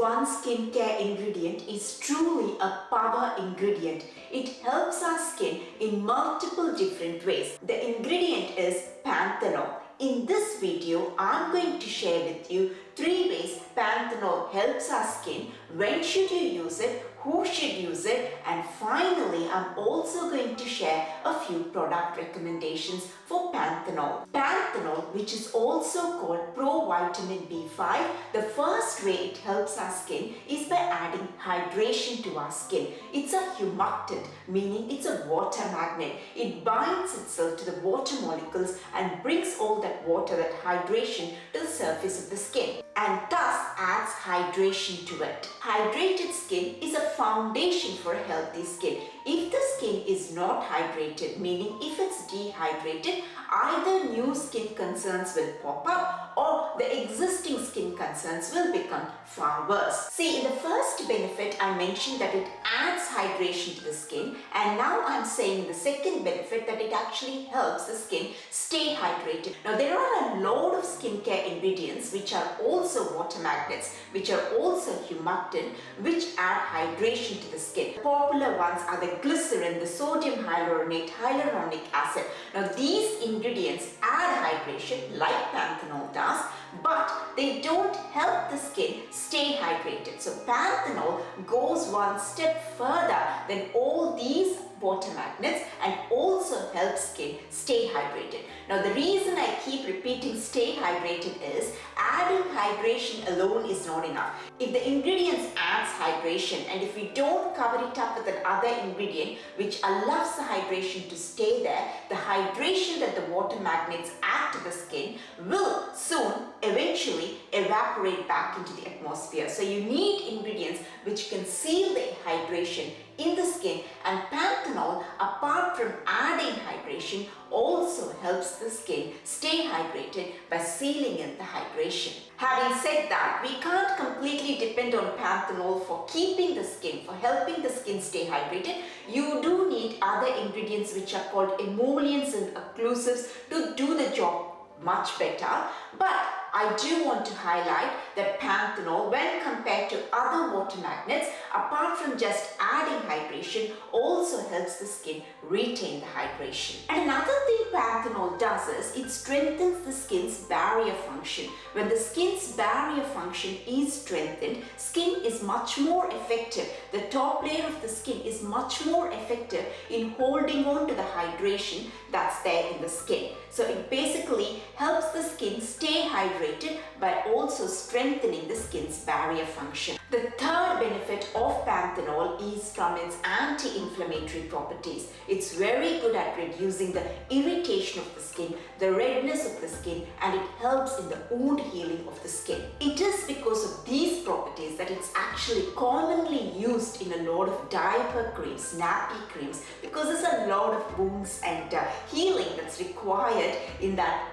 one skincare ingredient is truly a power ingredient. It helps our skin in multiple different ways. The ingredient is panthenol. In this video, I'm going to share with you 3 ways panthenol helps our skin, when should you use it, who should use it, and finally I'm also going to share a few product recommendations for panthenol. Panthenol, which is also called provitamin B5, the first way it helps our skin is by adding hydration to our skin. It's a humectant, meaning it's a water magnet. It binds itself to the water molecules and brings all that water, that hydration, to the surface of the skin, and thus adds hydration to it. Hydrated skin is a foundation for a healthy skin. If the skin is not hydrated, meaning if it's dehydrated, either new skin concerns will pop up or the existing skin concerns will become far worse. See, in the first benefit I mentioned that it adds hydration to the skin, and now I'm saying the second benefit that it actually helps the skin stay hydrated. Now there are a lot of skincare ingredients which are also water magnets, which are also humectant, which add hydration to the skin. The popular ones are the glycerin, the sodium hyaluronate, hyaluronic acid. Now these ingredients add hydration like panthenol does, but they don't help the skin stay hydrated. So panthenol goes one step further than all these water magnets and also helps skin stay hydrated. Now the reason I keep repeating stay hydrated is adding hydration alone is not enough. If the ingredients adds hydration and if we don't cover it up with another ingredient which allows the hydration to stay there, the hydration that the water magnets add to the skin will soon eventually evaporate back into the atmosphere. So you need ingredients which can seal the hydration in the skin, and panthenol, apart from adding hydration, also helps the skin stay hydrated by sealing in the hydration. Having said that, we can't completely depend on panthenol for keeping the skin, for helping the skin stay hydrated. You do need other ingredients which are called emollients and occlusives to do the job much better, but I do want to highlight that panthenol, when compared to other water magnets, apart from just adding hydration, also helps the skin retain the hydration. And another thing panthenol does is it strengthens the skin's barrier function. When the skin's barrier function is strengthened, skin is much more effective. The top layer of the skin is much more effective in holding on to the hydration that's there in the skin. So it basically helps the skin stay hydrated by also strengthening the skin's barrier function. The third benefit of panthenol is from its anti-inflammatory properties. It's very good at reducing the irritation of the skin, the redness of the skin, and it helps in the wound healing of the skin. It is because of these properties that it's actually commonly used in a lot of diaper creams, nappy creams, because there's a lot of wounds and healing that's required in that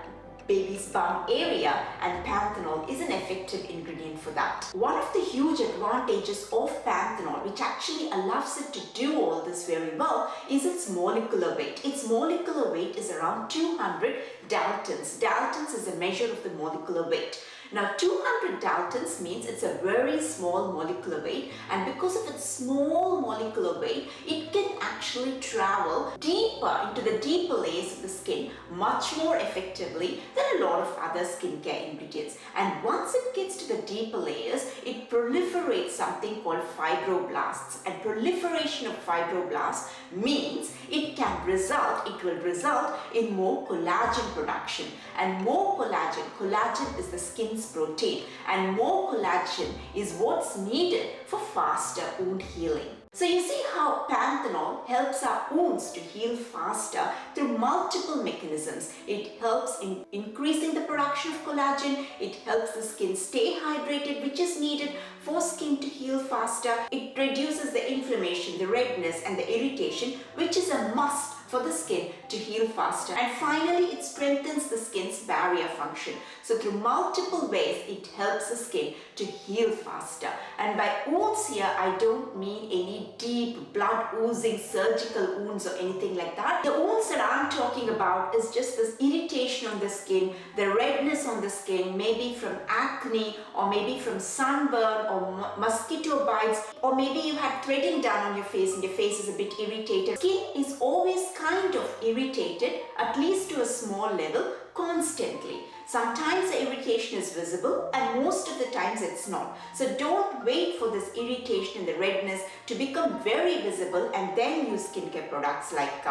baby's bum area, and panthenol is an effective ingredient for that. One of the huge advantages of panthenol, which actually allows it to do all this very well, is its molecular weight. Its molecular weight is around 200 Daltons. Daltons is a measure of the molecular weight. Now 200 Daltons means it's a very small molecular weight, and because of its small molecular weight, it can actually travel deeper into the deeper layers of the skin much more effectively than a lot of other skincare ingredients. And once it gets to the deeper layers, it proliferates something called fibroblasts. And proliferation of fibroblasts means it will result in more collagen production. And more collagen is the skin's protein, and more collagen is what's needed for faster wound healing. So you see how panthenol helps our wounds to heal faster through multiple mechanisms. It helps in increasing the production of collagen, it helps the skin stay hydrated, which is needed for skin to heal faster. It reduces the inflammation, the redness and the irritation, which is a must for the skin to heal faster. And finally, it strengthens the skin's barrier function. So through multiple ways, it helps the skin to heal faster. And by wounds here, I don't mean any deep blood oozing surgical wounds or anything like that. The wounds that I'm talking about is just this irritation on the skin, the redness on the skin, maybe from acne or maybe from sunburn or mosquito bites, or maybe you had threading done on your face and your face is a bit irritated. Skin is always kind of irritated, at least to a small level, constantly. Sometimes the irritation is visible and most of the times it's not. So don't wait for this irritation and the redness to become very visible and then use skincare products like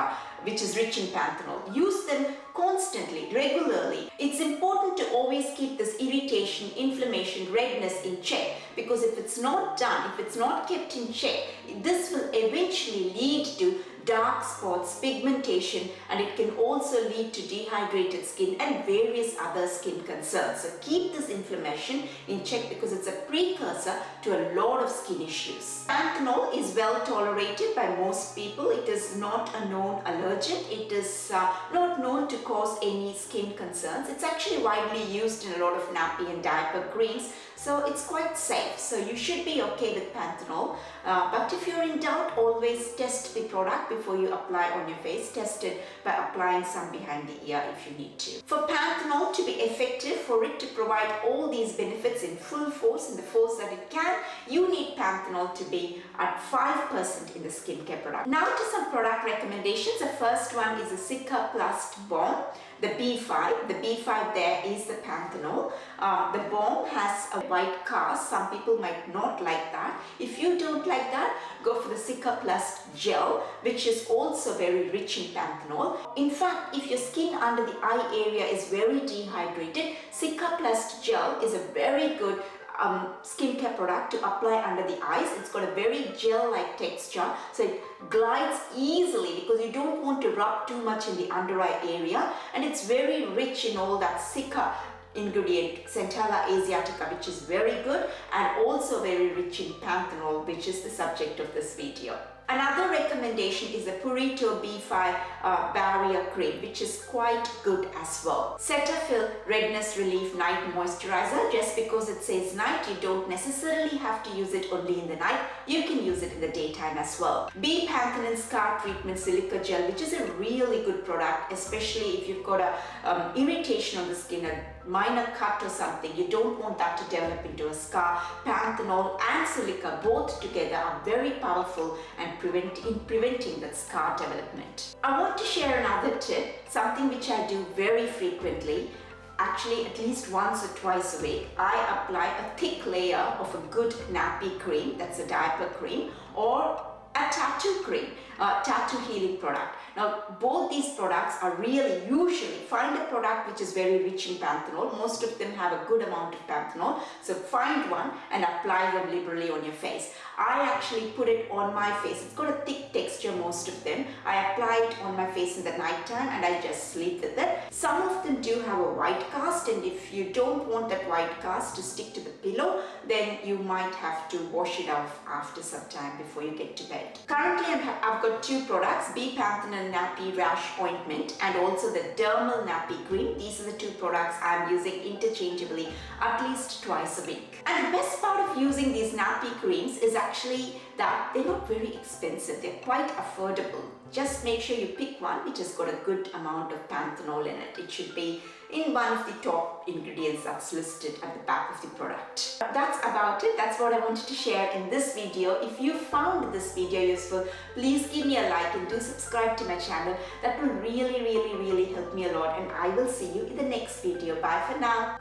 which is rich in panthenol. Use them constantly, regularly. It's important to always keep this irritation, inflammation, redness in check, because if it's not done, if it's not kept in check, this will eventually lead to dark spots, pigmentation, and it can also lead to dehydrated skin and various other skin concerns. So keep this inflammation in check because it's a precursor to a lot of skin issues. Panthenol is well tolerated by most people. It is not a known allergen. It is not known to cause any skin concerns. It's actually widely used in a lot of nappy and diaper creams. So it's quite safe. So you should be okay with panthenol. But if you're in doubt, always test the product before you apply on your face. Test it by applying some behind the ear if you need to. For panthenol to be effective, for it to provide all these benefits in full force, in the force that it can, you need panthenol to be at 5% in the skincare product. Now to some product recommendations. The first one is the 𝗏𝘶𝗏𝗏 balm. The B5, the B5 there is the panthenol. The balm has a white cast. Some people might not like that. If you don't like that, go for the 𝗏𝘶𝗏𝗏 gel, which is also very rich in panthenol. In fact, if your skin under the eye area is very dehydrated, 𝗏𝘏𝗏𝗏 gel is a very good skincare product to apply under the eyes. It's got a very gel-like texture, so it glides easily because you don't want to rub too much in the under eye area, and it's very rich in all that 𝗏 ingredient, Centella asiatica, which is very good, and also very rich in panthenol, which is the subject of this video. Another recommendation is the 𝗏𝘶𝗏𝗏𝗏 barrier cream, which is quite good as well. Cetaphil Redness Relief Night Moisturizer. Just because it says night, you don't necessarily have to use it only in the night. You can use it in the daytime as well. B-Panthenol Scar Treatment Silica Gel, which is a really good product, especially if you've got a irritation on the skin, a minor cut or something. You don't want that to develop into a scar. Panthenol and silica both together are very powerful and preventing that scar development. I want to share another tip, something which I do very frequently. Actually, at least once or twice a week, I apply a thick layer of a good nappy cream, that's a diaper cream, or a tattoo cream, tattoo healing product. Now, both these products are really, usually find a product which is very rich in panthenol. Most of them have a good amount of panthenol. So find one and apply them liberally on your face. I actually put it on my face. It's got a thick texture, most of them. I apply it on my face in the night time and I just sleep with it. Some of them do have a white cast, and if you don't want that white cast to stick to the pillow, then you might have to wash it off after some time before you get to bed. Currently, I've got two products, B-Panthenol Nappy Rash Ointment and also the Dermal Nappy Cream. These are the two products I'm using interchangeably at least twice a week. And the best part of using these nappy creams is actually that they're not very expensive. They're quite affordable. Just make sure you pick one which has got a good amount of panthenol in it. It should be in one of the top ingredients that's listed at the back of the product. That's about it. That's what I wanted to share in this video. If you found this video useful, please give me a like and do subscribe to my channel. That will really help me a lot, and I will see you in the next video. Bye for now.